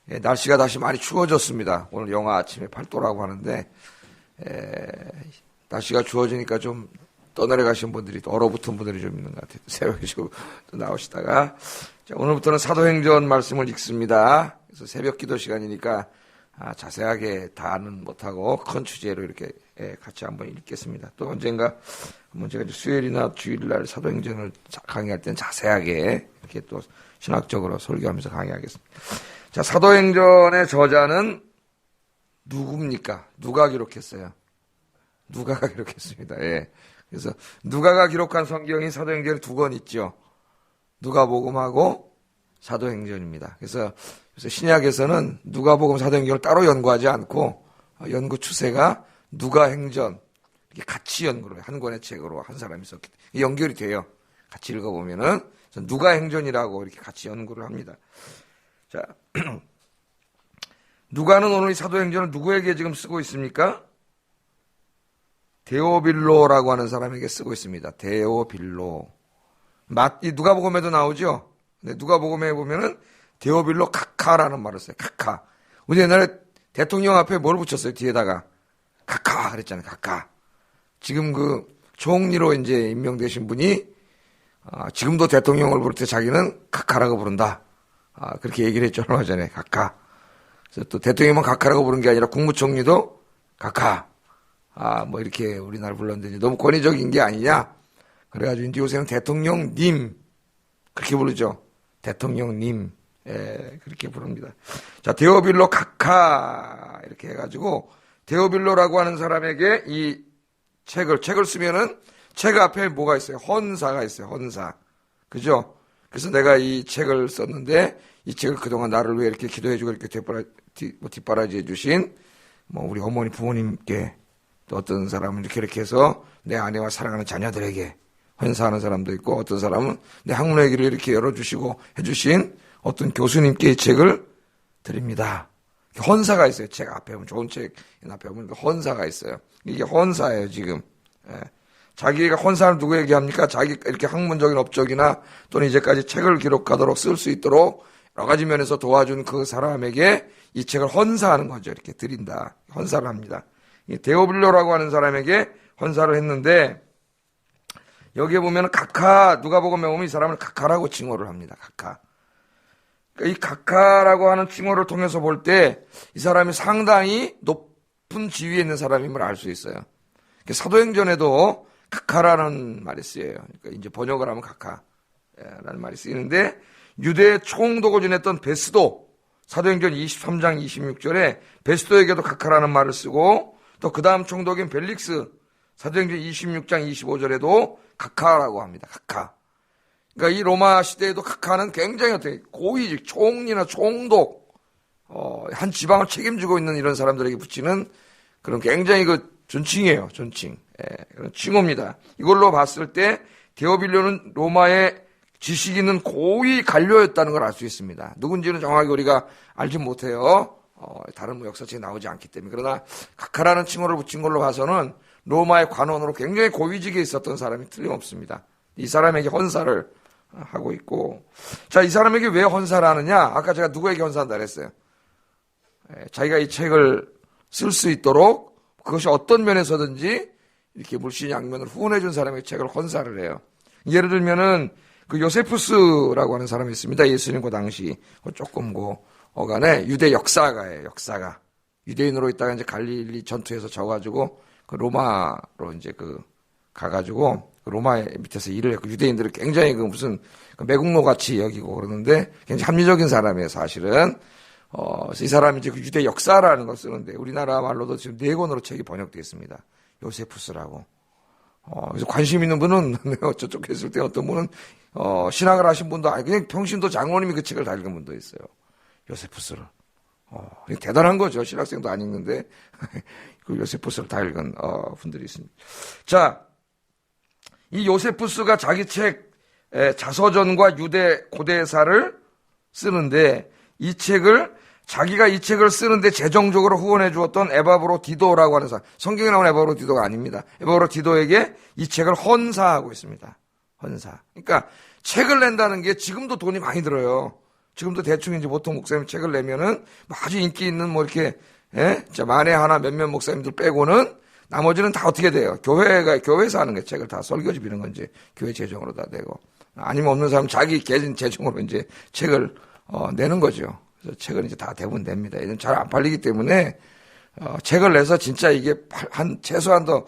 날씨가 다시 많이 추워졌습니다. 오늘 영하 아침에 8도라고 하는데, 날씨가 추워지니까 좀 떠내려가신 분들이, 또 얼어붙은 분들이 좀 있는 것 같아요. 새벽에 좀 나오시다가. 자, 오늘부터는 사도행전 말씀을 읽습니다. 그래서 새벽 기도 시간이니까 자세하게 다는 못하고 큰 주제로 이렇게 같이 한번 읽겠습니다. 또 언젠가 한번 제가 수요일이나 주일날 사도행전을 강의할 때는 자세하게 이렇게 또 신학적으로 설교하면서 강의하겠습니다. 자, 사도행전의 저자는 누굽니까? 누가 기록했어요? 누가가 기록했습니다. 예. 그래서 누가가 기록한 성경이 사도행전에 2권 있죠. 누가복음하고 사도행전입니다. 그래서 신약에서는 누가복음, 사도행전을 따로 연구하지 않고 연구 추세가 누가행전 이렇게 같이 연구를 해요. 한 권의 책으로 한 사람이 썼기 때문에 연결이 돼요. 같이 읽어보면은 누가행전이라고 이렇게 같이 연구를 합니다. 자, 누가는 오늘 이 사도행전을 누구에게 지금 쓰고 있습니까? 데오빌로라고 하는 사람에게 쓰고 있습니다. 데오빌로. 이 누가복음에도 나오죠? 근데 누가복음에 보면은 데오빌로 카카라는 말을 써요. 카카. 우리 옛날에 대통령 앞에 뭘 붙였어요? 뒤에다가. 카카 그랬잖아요. 카카. 지금 그 총리로 이제 임명되신 분이 지금도 대통령을 부를 때 자기는 카카라고 부른다. 그렇게 얘기를 했죠. 얼마 전에. 카카. 그래서 또 대통령만 카카라고 부른 게 아니라 국무총리도 카카. 뭐 이렇게 우리나라 불렀는데 너무 권위적인 게 아니냐. 그래가지고 이제 요새는 대통령님. 그렇게 부르죠. 대통령님. 그렇게 부릅니다. 자, 데오빌로 카카. 이렇게 해가지고 데오빌로라고 하는 사람에게 이 책을 쓰면은 책 앞에 뭐가 있어요? 헌사가 있어요. 헌사. 그죠? 그래서 내가 이 책을 썼는데 이 책을 그동안 나를 위해 이렇게 기도해주고 이렇게 뒷바라지 해주신 우리 어머니 부모님께 또 어떤 사람은 이렇게 해서 내 아내와 사랑하는 자녀들에게 헌사하는 사람도 있고 어떤 사람은 내 학문의 길을 이렇게 열어주시고 해주신 어떤 교수님께 이 책을 드립니다. 헌사가 있어요. 책 앞에 보면 좋은 책 앞에 보면 헌사가 있어요. 이게 헌사예요 지금. 자기가 헌사를 누구에게 합니까? 자기 이렇게 학문적인 업적이나 또는 이제까지 책을 기록하도록 쓸 수 있도록 여러 가지 면에서 도와준 그 사람에게 이 책을 헌사하는 거죠. 이렇게 드린다. 헌사를 합니다. 이 데오빌로라고 하는 사람에게 헌사를 했는데 여기에 보면 누가복음에 보면 이 사람을 카카라고 칭호를 합니다. 카카. 이 카카라고 하는 칭호를 통해서 볼 때 이 사람이 상당히 높은 지위에 있는 사람임을 알 수 있어요. 사도행전에도 카카라는 말이 쓰여요. 그러니까 이제 번역을 하면 카카라는 말이 쓰이는데 유대 총독을 지냈던 베스도 사도행전 23장 26절에 베스도에게도 카카라는 말을 쓰고 또 그 다음 총독인 벨릭스 사도행전 26장 25절에도 카카라고 합니다. 카카. 그러니까 이 로마 시대에도 카카는 굉장히 어떻게 고위직 총리나 총독 한 지방을 책임지고 있는 이런 사람들에게 붙이는 그런 굉장히 존칭이에요. 존칭. 그런 칭호입니다. 이걸로 봤을 때 데오빌로는 로마의 지식 있는 고위 관료였다는 걸 알 수 있습니다. 누군지는 정확히 우리가 알지 못해요. 다른 역사책에 나오지 않기 때문에. 그러나 카카라는 칭호를 붙인 걸로 봐서는 로마의 관원으로 굉장히 고위직에 있었던 사람이 틀림없습니다. 이 사람에게 헌사를 하고 있고, 자, 이 사람에게 왜 헌사를 하느냐? 아까 제가 누구에게 헌사한다 그랬어요. 자기가 이 책을 쓸 수 있도록 그것이 어떤 면에서든지 이렇게 물신양면을 후원해 준 사람에게 책을 헌사를 해요. 예를 들면은 그 요세푸스라고 하는 사람이 있습니다. 예수님과 당시 조금 어간에 유대 역사가예요. 역사가 유대인으로 있다가 이제 갈릴리 전투에서 져가지고 그 로마로 이제 가가지고 로마 밑에서 일을 했고 유대인들을 굉장히 무슨 매국노 같이 여기고 그러는데 굉장히 합리적인 사람이에요. 사실은. 그래서 이 사람이 이제 그 유대 역사라는 걸 쓰는데 우리나라 말로도 지금 4권으로 책이 번역되어 있습니다. 요세푸스라고. 그래서 관심 있는 분은 저쪽 했을 때 어떤 분은 신학을 하신 분도 그냥 평신도 장로님이 그 책을 다 읽은 분도 있어요. 요세푸스를. 대단한 거죠. 신학생도 안 읽는데 그 요세푸스를 다 읽은 분들이 있습니다. 자, 이 요세푸스가 자기 책 자서전과 유대 고대사를 쓰는데 이 책을 자기가 이 책을 쓰는데 재정적으로 후원해 주었던 에바브로 디도라고 하는 사람, 성경에 나오는 에바브로 디도가 아닙니다. 에바브로 디도에게 이 책을 헌사하고 있습니다. 헌사. 그러니까 책을 낸다는 게 지금도 돈이 많이 들어요. 지금도 대충 이제 보통 목사님 책을 내면은 아주 인기 있는 뭐 이렇게, 자, 만에 하나 몇몇 목사님들 빼고는 나머지는 다 어떻게 돼요? 교회에서 하는 게 책을 다 설교지 비는 건지 교회 재정으로 다 되고 아니면 없는 사람 자기 개인 재정으로 이제 책을, 내는 거죠. 그래서 책은 이제 다 대부분 냅니다. 이건 잘 안 팔리기 때문에, 책을 내서 진짜 이게 최소한 더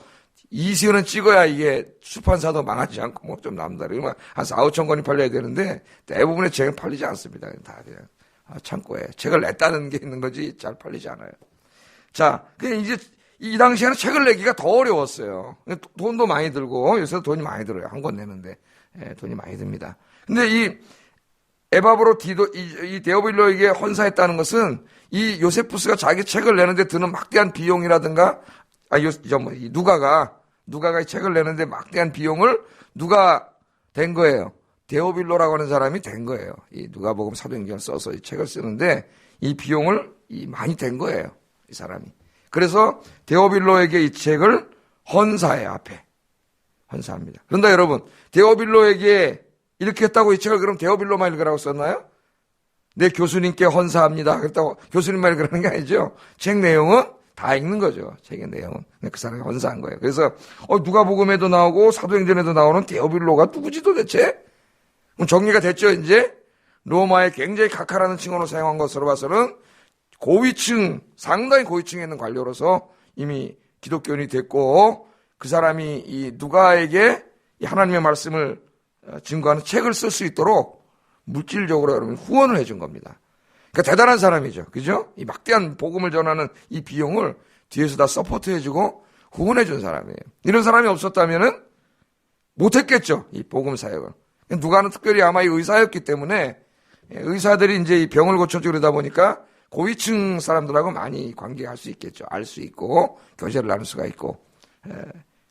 이시연은 찍어야 이게 출판사도 망하지 않고 뭐 좀 남다. 그러면 한 4, 5천 권이 팔려야 되는데 대부분의 책은 팔리지 않습니다. 다 그냥 창고에 책을 냈다는 게 있는 거지 잘 팔리지 않아요. 자, 그냥 이제 이 당시에는 책을 내기가 더 어려웠어요. 돈도 많이 들고 요새도 돈이 많이 들어요. 한 권 내는데 돈이 많이 듭니다. 근데 이 에바브로 이 데오빌로에게 헌사했다는 것은 이 요세푸스가 자기 책을 내는데 드는 막대한 비용이라든가 누가가 이 책을 내는데 막대한 비용을 누가 된 거예요? 데오빌로라고 하는 사람이 된 거예요. 이 누가복음 사도행전을 써서 이 책을 쓰는데 이 비용을 많이 된 거예요. 이 사람이. 그래서 데오빌로에게 이 책을 헌사해요. 앞에. 헌사합니다. 그런데 여러분, 데오빌로에게 이렇게 했다고 이 책을 그럼 데오빌로만 읽으라고 썼나요? 내 교수님께 헌사합니다. 그랬다고 교수님만 읽으라는 게 아니죠. 책 내용은 다 읽는 거죠. 책의 내용은. 그 사람이 헌사한 거예요. 그래서 누가복음에도 나오고 사도행전에도 나오는 데오빌로가 누구지 도대체? 그럼 정리가 됐죠. 이제 로마의 굉장히 각하라는 칭호로 사용한 것으로 봐서는 고위층, 상당히 고위층에 있는 관료로서 이미 기독교인이 됐고 그 사람이 이 누가에게 이 하나님의 말씀을 증거하는 책을 쓸 수 있도록 물질적으로 여러분 후원을 해준 겁니다. 그러니까 대단한 사람이죠. 그죠? 이 막대한 복음을 전하는 이 비용을 뒤에서 다 서포트해주고 후원해준 사람이에요. 이런 사람이 없었다면은 못했겠죠. 이 복음 사역을. 누가는 특별히 아마 이 의사였기 때문에 의사들이 이제 이 병을 고쳐주고 그러다 보니까 고위층 사람들하고 많이 관계할 수 있겠죠. 알 수 있고 교제를 나눌 수가 있고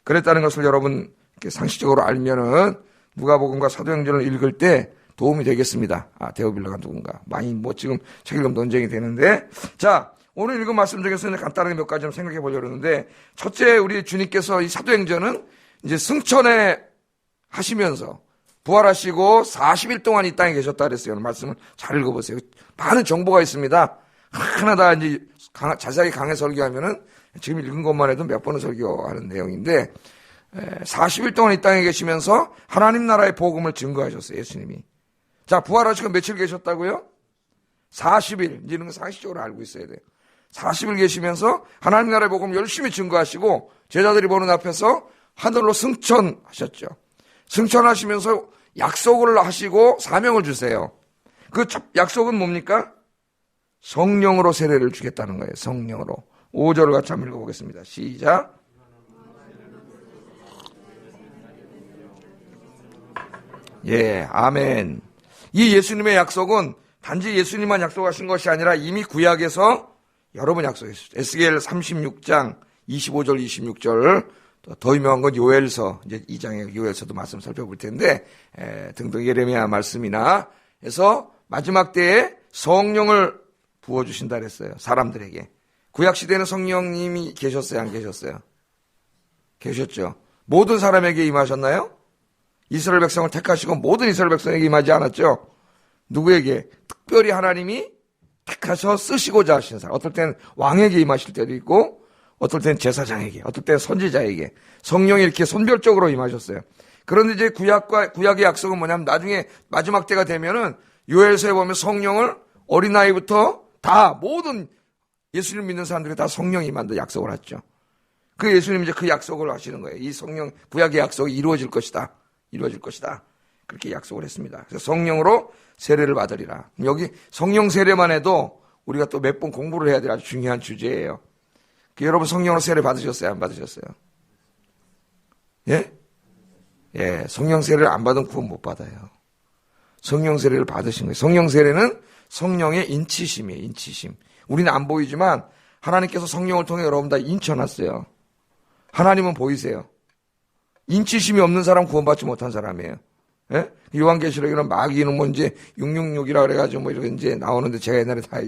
그랬다는 것을 여러분 이렇게 상식적으로 알면은 누가복음과 사도행전을 읽을 때 도움이 되겠습니다. 데오빌로가 누군가. 많이 뭐 지금 책 읽으면 논쟁이 되는데. 자, 오늘 읽은 말씀 중에서 간단하게 몇 가지 좀 생각해 보려고 하는데, 첫째, 우리 주님께서 이 사도행전은 이제 승천에 하시면서 부활하시고 40일 동안 이 땅에 계셨다 그랬어요. 오늘 말씀을 잘 읽어보세요. 많은 정보가 있습니다. 하나 다 이제 자세하게 강해 설교하면은 지금 읽은 것만 해도 몇 번을 설교하는 내용인데, 40일 동안 이 땅에 계시면서 하나님 나라의 복음을 증거하셨어요. 예수님이. 자, 부활하시고 며칠 계셨다고요? 40일. 이제 이런 거 상식적으로 알고 있어야 돼요. 40일 계시면서 하나님 나라의 복음을 열심히 증거하시고 제자들이 보는 앞에서 하늘로 승천하셨죠. 승천하시면서 약속을 하시고 사명을 주세요. 그 약속은 뭡니까? 성령으로 세례를 주겠다는 거예요. 성령으로. 5절을 같이 한번 읽어보겠습니다. 시작. 예, 아멘. 이 예수님의 약속은 단지 예수님만 약속하신 것이 아니라 이미 구약에서 여러 번 약속했어요. 에스겔 36장 25절 26절 더 유명한 건 요엘서 이제 2장의 요엘서도 말씀 살펴볼 텐데 등등 예레미야 말씀이나 해서 마지막 때에 성령을 부어주신다 그랬어요. 사람들에게. 구약 시대에는 성령님이 계셨어요? 안 계셨어요? 계셨죠. 모든 사람에게 임하셨나요? 이스라엘 백성을 택하시고 모든 이스라엘 백성에게 임하지 않았죠. 누구에게? 특별히 하나님이 택하셔 쓰시고자 하시는 사람. 어떨 때는 왕에게 임하실 때도 있고 어떨 때는 제사장에게, 어떨 때는 선지자에게 성령이 이렇게 선별적으로 임하셨어요. 그런데 이제 구약의 약속은 뭐냐면 나중에 마지막 때가 되면은 요엘서에 보면 성령을 어린아이부터 다 모든 예수님 믿는 사람들이 다 성령이 임한다 약속을 하죠. 그 예수님이 이제 그 약속을 하시는 거예요. 이 성령, 구약의 약속이 이루어질 것이다. 이루어질 것이다. 그렇게 약속을 했습니다. 그래서 성령으로 세례를 받으리라. 여기 성령 세례만 해도 우리가 또 몇 번 공부를 해야 될 아주 중요한 주제예요. 여러분 성령으로 세례 받으셨어요? 안 받으셨어요? 예? 예, 성령 세례를 안 받으면 구원 못 받아요. 성령 세례를 받으신 거예요. 성령 세례는 성령의 인치심이에요. 인치심. 우리는 안 보이지만 하나님께서 성령을 통해 여러분 다 인쳐놨어요. 하나님은 보이세요. 인치심이 없는 사람 구원받지 못한 사람이에요. 예? 요한계시록에는 마귀는 뭐 이제 666이라 그래가지고 뭐 이렇게 이제 나오는데 제가 옛날에 다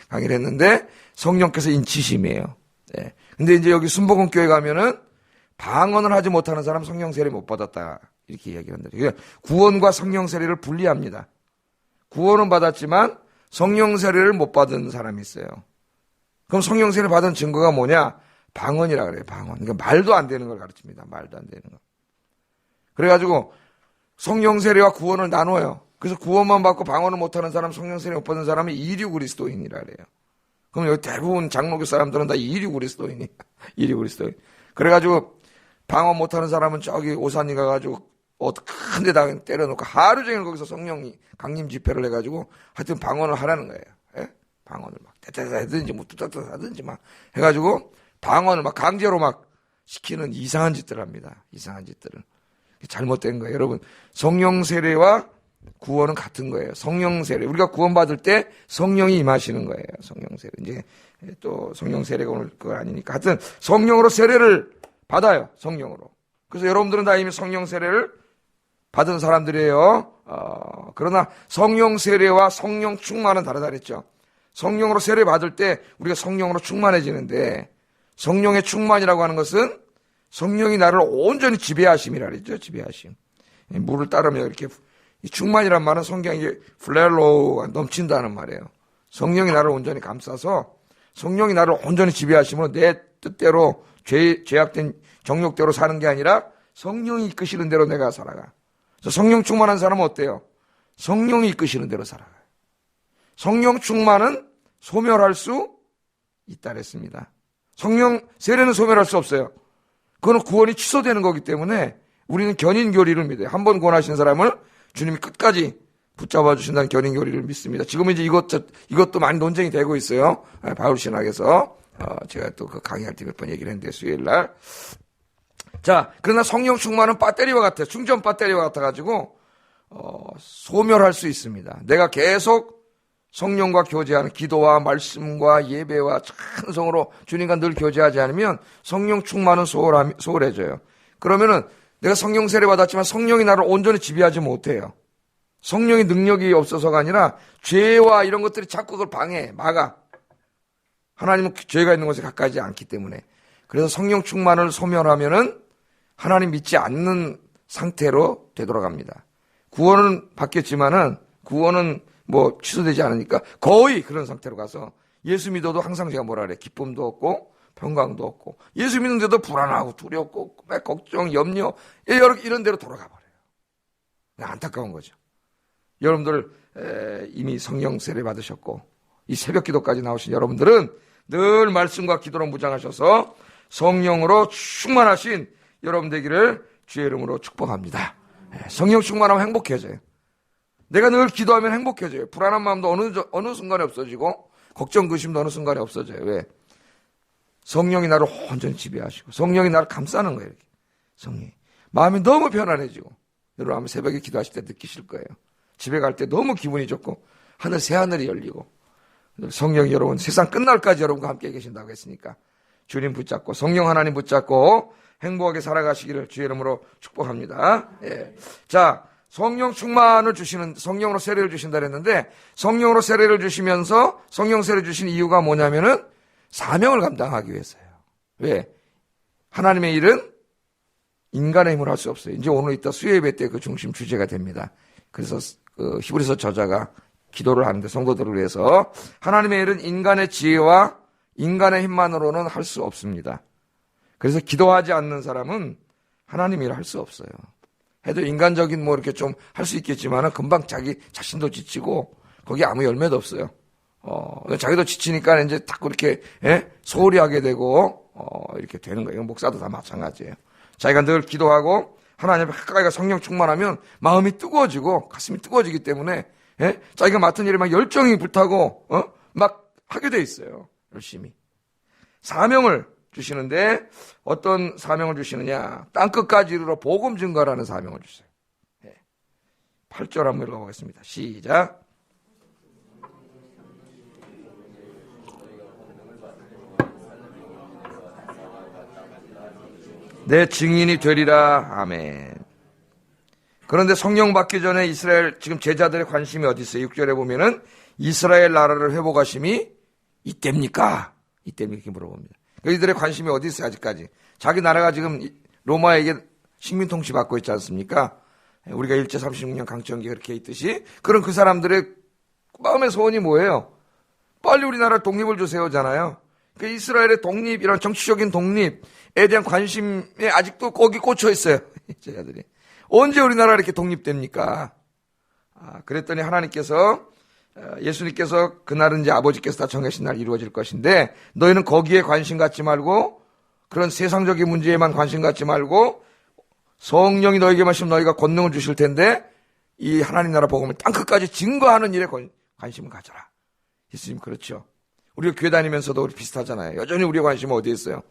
강의를 했는데 성령께서 인치심이에요. 예. 근데 이제 여기 순복음교회 가면은 방언을 하지 못하는 사람 성령 세례 못 받았다. 이렇게 이야기를 한다. 그러니까 구원과 성령 세례를 분리합니다. 구원은 받았지만 성령 세례를 못 받은 사람이 있어요. 그럼 성령 세례 받은 증거가 뭐냐? 방언이라 그래요. 방언. 그러니까 말도 안 되는 걸 가르칩니다. 말도 안 되는 거. 그래가지고 성령 세례와 구원을 나눠요. 그래서 구원만 받고 방언을 못하는 사람, 성령 세례 못 받은 사람이 이류 그리스도인이라 그래요. 그럼 여기 대부분 장로교 사람들은 다 이류 그리스도인이야. 이류 그리스도인. 그래가지고 방언 못하는 사람은 저기 오산이 가가지고 큰 데다 때려놓고 하루 종일 거기서 성령이 강림 집회를 해가지고 하여튼 방언을 하라는 거예요. 예? 방언을 막 대대대 하든지 뭐 뚜딱뚜딱 하든지 막 해가지고 방언을 막 강제로 막 시키는 이상한 짓들을 합니다. 이상한 짓들을. 잘못된 거예요. 여러분, 성령 세례와 구원은 같은 거예요. 성령 세례. 우리가 구원받을 때 성령이 임하시는 거예요. 성령 세례. 이제 또 성령 세례가 오늘 그거 아니니까. 하여튼 성령으로 세례를 받아요. 성령으로. 그래서 여러분들은 다 이미 성령 세례를 받은 사람들이에요. 그러나 성령 세례와 성령 충만은 다르다 그랬죠. 성령으로 세례 받을 때 우리가 성령으로 충만해지는데 성령의 충만이라고 하는 것은 성령이 나를 온전히 지배하심이라 그랬죠. 지배하심. 물을 따르면 이렇게 충만이란 말은 성경에 플레로가 넘친다는 말이에요. 성령이 나를 온전히 감싸서 성령이 나를 온전히 지배하시면 내 뜻대로 죄악된 정욕대로 사는 게 아니라 성령이 이끄시는 대로 내가 살아가. 그래서 성령 충만한 사람은 어때요? 성령이 이끄시는 대로 살아가요. 성령 충만은 소멸할 수 있다 그랬습니다. 성령 세례는 소멸할 수 없어요. 그거는 구원이 취소되는 거기 때문에 우리는 견인교리를 믿어요. 한 번 구원하신 사람을 주님이 끝까지 붙잡아 주신다는 견인교리를 믿습니다. 지금 이제 이것도 많이 논쟁이 되고 있어요. 바울신학에서. 제가 또 그 강의할 때 몇 번 얘기를 했는데, 수요일 날. 자, 그러나 성령 충만은 배터리와 같아요. 충전 배터리와 같아가지고, 소멸할 수 있습니다. 내가 계속 성령과 교제하는 기도와 말씀과 예배와 찬송으로 주님과 늘 교제하지 않으면 성령 충만은 소홀해져요. 그러면은 내가 성령 세례 받았지만 성령이 나를 온전히 지배하지 못해요. 성령의 능력이 없어서가 아니라 죄와 이런 것들이 자꾸 그걸 방해, 막아. 하나님은 죄가 있는 곳에 가까이지 않기 때문에. 그래서 성령 충만을 소멸하면은 하나님 믿지 않는 상태로 되돌아갑니다. 구원은 받겠지만은 구원은 뭐 취소되지 않으니까 거의 그런 상태로 가서 예수 믿어도 항상 제가 뭐라 그래, 기쁨도 없고 평강도 없고 예수 믿는데도 불안하고 두렵고 걱정, 염려 이런 데로 돌아가 버려요. 안타까운 거죠. 여러분들 이미 성령 세례 받으셨고 이 새벽 기도까지 나오신 여러분들은 늘 말씀과 기도로 무장하셔서 성령으로 충만하신 여러분 되기를 주의 이름으로 축복합니다. 성령 충만하면 행복해져요. 내가 늘 기도하면 행복해져요. 불안한 마음도 어느 순간에 없어지고 걱정, 근심도 어느 순간에 없어져요. 왜? 성령이 나를 온전히 지배하시고 성령이 나를 감싸는 거예요. 이렇게. 성령이. 마음이 너무 편안해지고 여러분 아마 새벽에 기도하실 때 느끼실 거예요. 집에 갈 때 너무 기분이 좋고 하늘 새하늘이 열리고 성령이 여러분 세상 끝날까지 여러분과 함께 계신다고 했으니까 주님 붙잡고 성령 하나님 붙잡고 행복하게 살아가시기를 주의 이름으로 축복합니다. 예. 자, 성령 충만을 주시는, 성령으로 세례를 주신다 그랬는데 성령으로 세례를 주시면서 성령 세례 주신 이유가 뭐냐면은 사명을 감당하기 위해서예요. 왜? 하나님의 일은 인간의 힘으로 할 수 없어요. 이제 오늘 이따 수요예배 때 그 중심 주제가 됩니다. 그래서 그 히브리서 저자가 기도를 하는데 성도들을 위해서 하나님의 일은 인간의 지혜와 인간의 힘만으로는 할 수 없습니다. 그래서 기도하지 않는 사람은 하나님 일을 할 수 없어요. 해도 인간적인 뭐 이렇게 좀 할 수 있겠지만은 금방 자기 자신도 지치고 거기 아무 열매도 없어요. 자기도 지치니까 이제 딱 그렇게 소홀히 하게 되고 이렇게 되는 거예요. 목사도 다 마찬가지예요. 자기가 늘 기도하고 하나님 가까이가 성령 충만하면 마음이 뜨거워지고 가슴이 뜨거워지기 때문에 자기가 맡은 일에 막 열정이 불타고 막 하게 돼 있어요. 열심히. 사명을 주시는데 어떤 사명을 주시느냐? 땅끝까지 이르러 복음 증거라는 사명을 주세요. 8절 한번 읽어보겠습니다. 시작. 내 증인이 되리라. 아멘. 그런데 성령 받기 전에 이스라엘 지금 제자들의 관심이 어디 있어요? 6절에 보면은 이스라엘 나라를 회복하심이 이때입니까? 이때입니까? 이렇게 물어봅니다. 이들의 관심이 어디 있어요? 아직까지. 자기 나라가 지금 로마에게 식민 통치 받고 있지 않습니까? 우리가 일제 36년 강점기가 그렇게 있듯이 그런 그 사람들의 마음의 소원이 뭐예요? 빨리 우리나라 독립을 주세요잖아요. 그 이스라엘의 독립, 이런 정치적인 독립에 대한 관심에 아직도 거기 꽂혀 있어요. 제자들이. 언제 우리나라 이렇게 독립됩니까? 그랬더니 하나님께서, 예수님께서 그날은 이제 아버지께서 다 정하신 날 이루어질 것인데, 너희는 거기에 관심 갖지 말고, 그런 세상적인 문제에만 관심 갖지 말고, 성령이 너에게 마시면 너희가 권능을 주실 텐데, 이 하나님 나라 복음을 땅끝까지 증거하는 일에 관심을 가져라. 예수님 그렇죠. 우리가 교회 다니면서도 우리 비슷하잖아요. 여전히 우리의 관심은 어디에 있어요?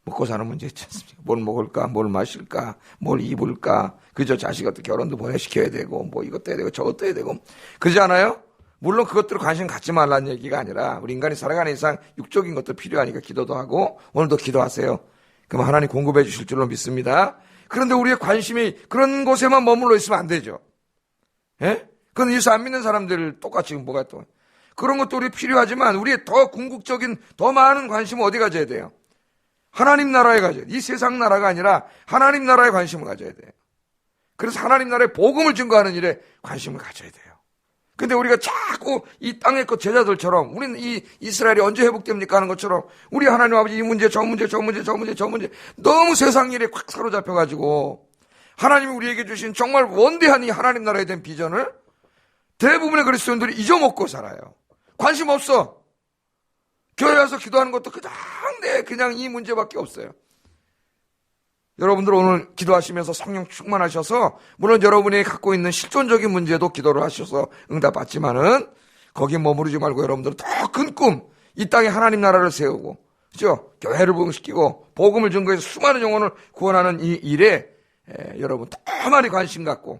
먹고 사는 문제 있지 않습니까? 뭘 먹을까? 뭘 마실까? 뭘 입을까? 그저 자식 어떻게 결혼도 보내시켜야 되고, 뭐 이것도 해야 되고, 저것도 해야 되고. 그러지 않아요? 물론 그것들을 관심 갖지 말라는 얘기가 아니라, 우리 인간이 살아가는 이상 육적인 것도 필요하니까 기도도 하고, 오늘도 기도하세요. 그럼 하나님 공급해 주실 줄로 믿습니다. 그런데 우리의 관심이 그런 곳에만 머물러 있으면 안 되죠. 예? 그건 예수 안 믿는 사람들 똑같이 뭐가 또. 그런 것도 우리 필요하지만 우리의 더 궁극적인 더 많은 관심은 어디 가져야 돼요? 하나님 나라에 가져야 돼요. 이 세상 나라가 아니라 하나님 나라에 관심을 가져야 돼요. 그래서 하나님 나라의 복음을 증거하는 일에 관심을 가져야 돼요. 근데 우리가 자꾸 이 땅의 그 제자들처럼 우리는 이 이스라엘이 언제 회복됩니까 하는 것처럼 우리 하나님 아버지 이 문제 저 문제 저 문제 저 문제 저 문제 너무 세상 일에 콱 사로잡혀가지고 하나님이 우리에게 주신 정말 원대한 이 하나님 나라에 대한 비전을 대부분의 그리스도인들이 잊어먹고 살아요. 관심 없어. 교회 와서 기도하는 것도 그냥 이 문제밖에 없어요. 여러분들 오늘 기도하시면서 성령 충만하셔서 물론 여러분이 갖고 있는 실존적인 문제도 기도를 하셔서 응답받지만은 거기에 머무르지 말고 여러분들은 더 큰 꿈, 이 땅에 하나님 나라를 세우고 그죠? 교회를 부흥시키고 복음을 증거해서 수많은 영혼을 구원하는 이 일에 여러분 더 많이 관심 갖고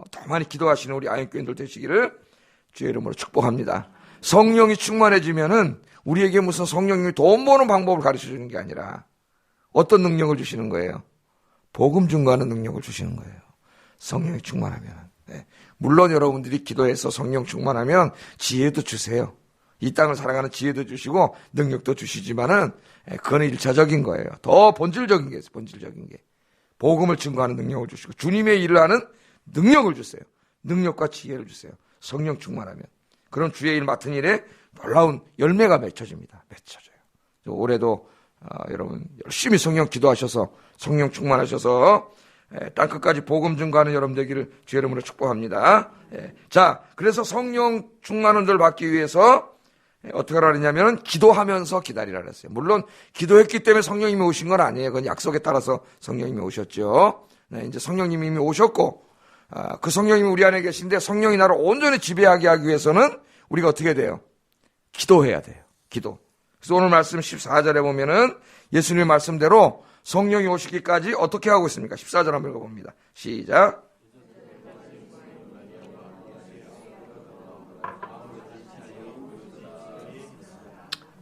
더 많이 기도하시는 우리 아현교인들 되시기를 주의 이름으로 축복합니다. 성령이 충만해지면은 우리에게 무슨 성령님이 돈 버는 방법을 가르쳐 주는 게 아니라 어떤 능력을 주시는 거예요? 복음 증거하는 능력을 주시는 거예요. 성령이 충만하면. 네. 물론 여러분들이 기도해서 성령 충만하면 지혜도 주세요. 이 땅을 살아가는 지혜도 주시고 능력도 주시지만은 그건 1차적인 거예요. 더 본질적인 게 있어요. 본질적인 게. 복음을 증거하는 능력을 주시고 주님의 일을 하는 능력을 주세요. 능력과 지혜를 주세요. 성령 충만하면. 그럼 주의 일 맡은 일에 놀라운 열매가 맺혀집니다. 맺혀져요. 올해도 여러분 열심히 성령 기도하셔서 성령 충만하셔서 땅끝까지 복음 증거하는 여러분 되기를 주의 이름으로 축복합니다. 자, 그래서 성령 충만을 받기 위해서 어떻게 하라 그랬냐면 기도하면서 기다리라 그랬어요. 물론 기도했기 때문에 성령님이 오신 건 아니에요. 그건 약속에 따라서 성령님이 오셨죠. 네, 이제 성령님이 이미 오셨고 그 성령님이 우리 안에 계신데 성령이 나를 온전히 지배하게 하기 위해서는 우리가 어떻게 돼요? 기도해야 돼요. 기도. 그래서 오늘 말씀 14절에 보면은 예수님의 말씀대로 성령이 오시기까지 어떻게 하고 있습니까? 14절 한번 읽어봅니다. 시작.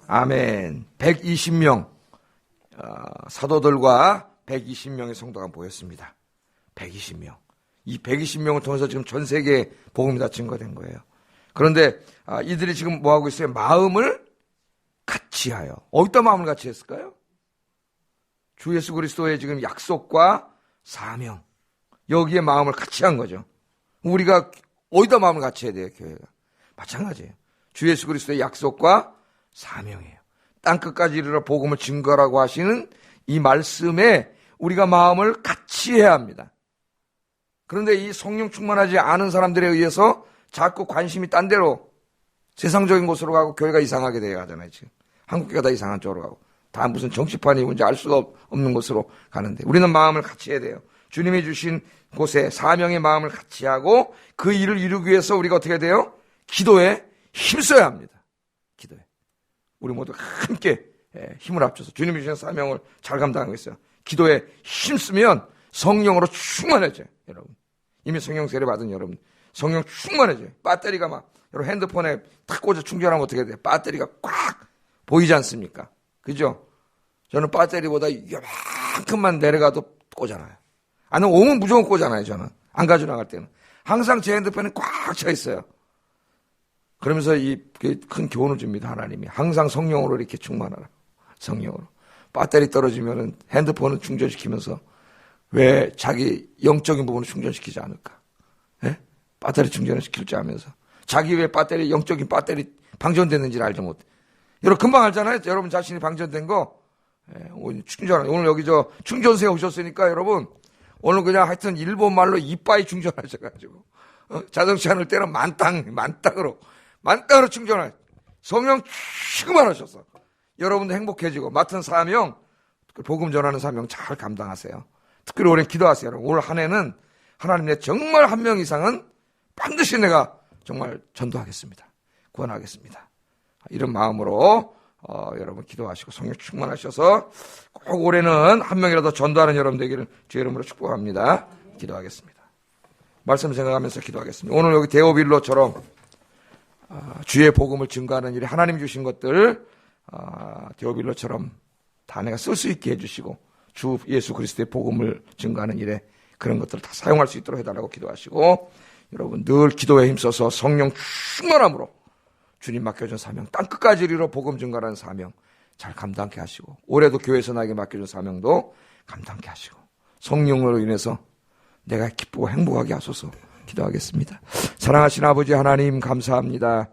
아멘. 120명 사도들과 120명의 성도가 모였습니다. 120명. 이 120명을 통해서 지금 전 세계에 복음이 다 증거된 거예요. 그런데 이들이 지금 뭐 하고 있어요? 마음을 같이 하여. 어디다 마음을 같이 했을까요? 주 예수 그리스도의 지금 약속과 사명. 여기에 마음을 같이 한 거죠. 우리가 어디다 마음을 같이 해야 돼요, 교회가? 마찬가지예요. 주 예수 그리스도의 약속과 사명이에요. 땅끝까지 이르러 복음을 증거라고 하시는 이 말씀에 우리가 마음을 같이 해야 합니다. 그런데 이 성령 충만하지 않은 사람들에 의해서 자꾸 관심이 딴 데로 세상적인 곳으로 가고 교회가 이상하게 되어 가잖아요. 지금 한국교회가 다 이상한 쪽으로 가고 다 무슨 정치판이 뭔지 알 수가 없는 곳으로 가는데 우리는 마음을 같이 해야 돼요. 주님이 주신 곳에 사명의 마음을 같이 하고 그 일을 이루기 위해서 우리가 어떻게 해야 돼요? 기도에 힘써야 합니다. 기도에. 우리 모두 함께 힘을 합쳐서 주님이 주신 사명을 잘 감당하고 있어요. 기도에 힘쓰면 성령으로 충만해져요. 여러분. 이미 성령 세례 받은 여러분. 성령 충만해져요. 배터리가 막 여러분 핸드폰에 탁 꽂아 충전하면 어떻게 돼요? 배터리가 꽉 보이지 않습니까? 그죠? 저는 배터리보다 이만큼만 내려가도 꽂아놔요. 아니 오면 무조건 꽂아놔요. 저는 안 가져나갈 때는 항상 제 핸드폰에 꽉 차 있어요. 그러면서 이 큰 교훈을 줍니다. 하나님이 항상 성령으로 이렇게 충만하라. 성령으로 배터리 떨어지면은 핸드폰을 충전시키면서 왜 자기 영적인 부분을 충전시키지 않을까? 예? 배터리 충전을 시킬 줄 알면서 자기 왜 배터리, 영적인 배터리 방전됐는지를 알지 못해. 여러분 금방 알잖아요. 여러분 자신이 방전된 거. 오늘 여기 충전소에 오셨으니까 여러분 오늘 그냥 하여튼 일본 말로 이빠이 충전하셔가지고 자동차 하는 때는 만땅으로 충전할 성령 충만하셔서 여러분도 행복해지고 맡은 사명, 복음 전하는 사명 잘 감당하세요. 특별히 올해 기도하세요. 여러분. 올 한 해는 하나님 내 정말 한 명 이상은 반드시 내가 정말 전도하겠습니다. 구원하겠습니다. 이런 마음으로 여러분 기도하시고 성령 충만하셔서 꼭 올해는 한 명이라도 전도하는 여러분 되기를 주의 이름으로 축복합니다. 기도하겠습니다. 말씀 생각하면서 기도하겠습니다. 오늘 여기 데오빌로처럼 주의 복음을 증거하는 일에 하나님 주신 것들 데오빌로처럼 다 내가 쓸 수 있게 해주시고 주 예수 그리스도의 복음을 증거하는 일에 그런 것들을 다 사용할 수 있도록 해달라고 기도하시고 여러분 늘 기도에 힘써서 성령 충만함으로 주님 맡겨준 사명 땅끝까지 이르러 복음 증거하는 사명 잘 감당케 하시고 올해도 교회에서 나에게 맡겨준 사명도 감당케 하시고 성령으로 인해서 내가 기쁘고 행복하게 하소서 기도하겠습니다. 사랑하신 아버지 하나님 감사합니다.